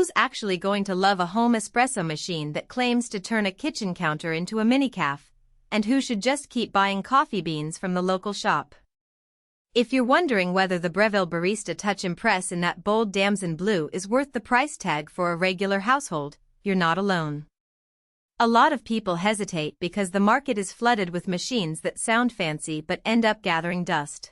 Who's actually going to love a home espresso machine that claims to turn a kitchen counter into a mini cafe? And who should just keep buying coffee beans from the local shop? If you're wondering whether the Breville Barista Touch Impress in that bold Damson blue is worth the price tag for a regular household, you're not alone. A lot of people hesitate because the market is flooded with machines that sound fancy but end up gathering dust.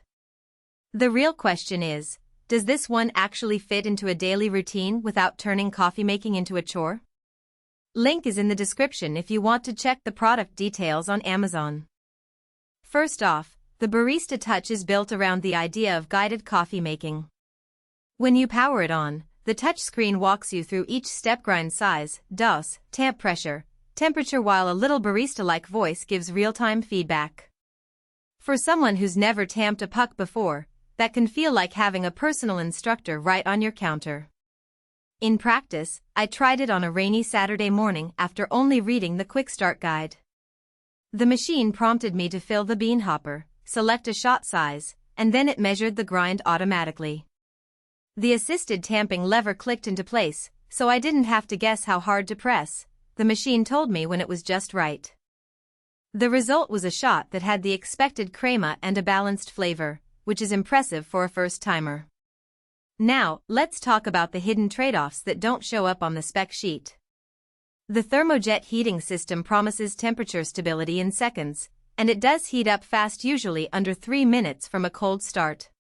The real question is, does this one actually fit into a daily routine without turning coffee making into a chore? Link is in the description if you want to check the product details on Amazon. First off, the Barista Touch is built around the idea of guided coffee making. When you power it on, the touch screen walks you through each step: grind size, dose, tamp pressure, temperature, while a little barista-like voice gives real-time feedback. For someone who's never tamped a puck before, that can feel like having a personal instructor right on your counter. In practice, I tried it on a rainy Saturday morning after only reading the Quick Start Guide. The machine prompted me to fill the bean hopper, select a shot size, and then it measured the grind automatically. The assisted tamping lever clicked into place, so I didn't have to guess how hard to press. The machine told me when it was just right. The result was a shot that had the expected crema and a balanced flavor, which is impressive for a first-timer. Now, let's talk about the hidden trade-offs that don't show up on the spec sheet. The Thermojet heating system promises temperature stability in seconds, and it does heat up fast, usually under 3 minutes from a cold start.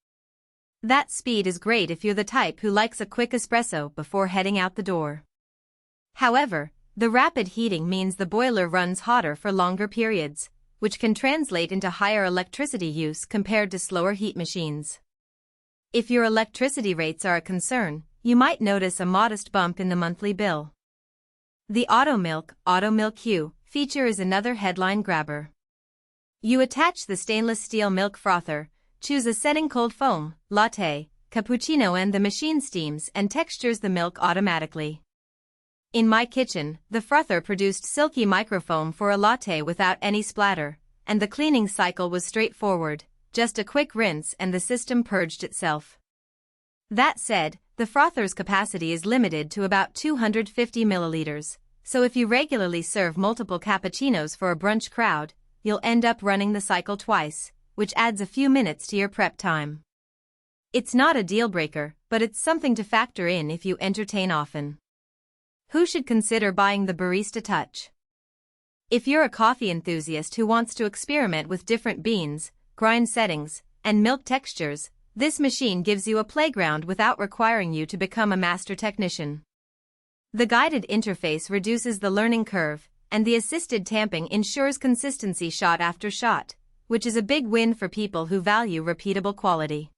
That speed is great if you're the type who likes a quick espresso before heading out the door. However, the rapid heating means the boiler runs hotter for longer periods, which can translate into higher electricity use compared to slower heat machines. If your electricity rates are a concern, you might notice a modest bump in the monthly bill. The Auto Milk Q feature is another headline grabber. You attach the stainless steel milk frother, choose a setting: cold foam, latte, cappuccino, and the machine steams and textures the milk automatically. In my kitchen, the frother produced silky microfoam for a latte without any splatter, and the cleaning cycle was straightforward, just a quick rinse and the system purged itself. That said, the frother's capacity is limited to about 250 milliliters, so if you regularly serve multiple cappuccinos for a brunch crowd, you'll end up running the cycle twice, which adds a few minutes to your prep time. It's not a deal-breaker, but it's something to factor in if you entertain often. Who should consider buying the Barista Touch? If you're a coffee enthusiast who wants to experiment with different beans, grind settings, and milk textures, this machine gives you a playground without requiring you to become a master technician. The guided interface reduces the learning curve, and the assisted tamping ensures consistency shot after shot, which is a big win for people who value repeatable quality.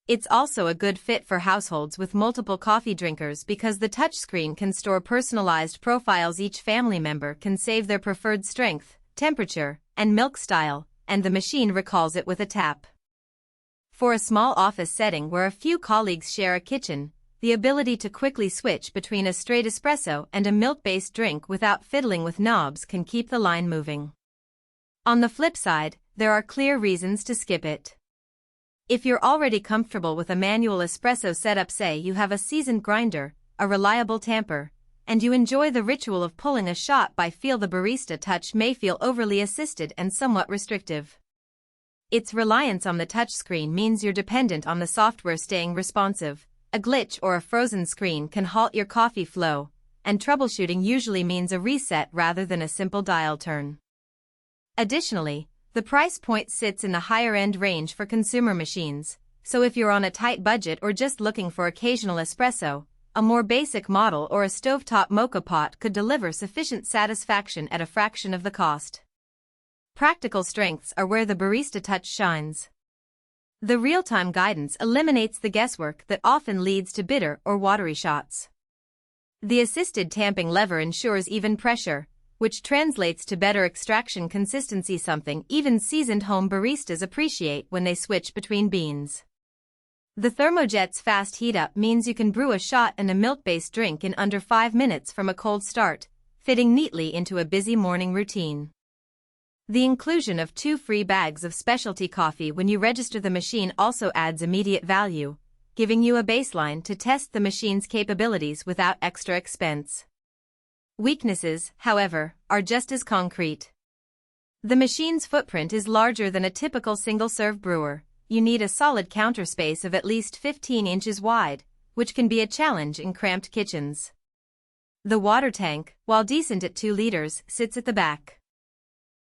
It's also a good fit for households with multiple coffee drinkers because the touchscreen can store personalized profiles. Each family member can save their preferred strength, temperature, and milk style, and the machine recalls it with a tap. For a small office setting where a few colleagues share a kitchen, the ability to quickly switch between a straight espresso and a milk-based drink without fiddling with knobs can keep the line moving. On the flip side, there are clear reasons to skip it. If you're already comfortable with a manual espresso setup, say you have a seasoned grinder, a reliable tamper, and you enjoy the ritual of pulling a shot by feel, the Barista Touch may feel overly assisted and somewhat restrictive. Its reliance on the touchscreen means you're dependent on the software staying responsive. A glitch or a frozen screen can halt your coffee flow, and troubleshooting usually means a reset rather than a simple dial turn. Additionally, the price point sits in the higher-end range for consumer machines, so if you're on a tight budget or just looking for occasional espresso, a more basic model or a stovetop mocha pot could deliver sufficient satisfaction at a fraction of the cost. Practical strengths are where the Barista Touch shines. The real-time guidance eliminates the guesswork that often leads to bitter or watery shots. The assisted tamping lever ensures even pressure, which translates to better extraction consistency, something even seasoned home baristas appreciate when they switch between beans. The Thermojet's fast heat-up means you can brew a shot and a milk-based drink in under 5 minutes from a cold start, fitting neatly into a busy morning routine. The inclusion of 2 free bags of specialty coffee when you register the machine also adds immediate value, giving you a baseline to test the machine's capabilities without extra expense. Weaknesses, however, are just as concrete. The machine's footprint is larger than a typical single-serve brewer. You need a solid counter space of at least 15 inches wide, which can be a challenge in cramped kitchens. The water tank, while decent at 2 liters, sits at the back.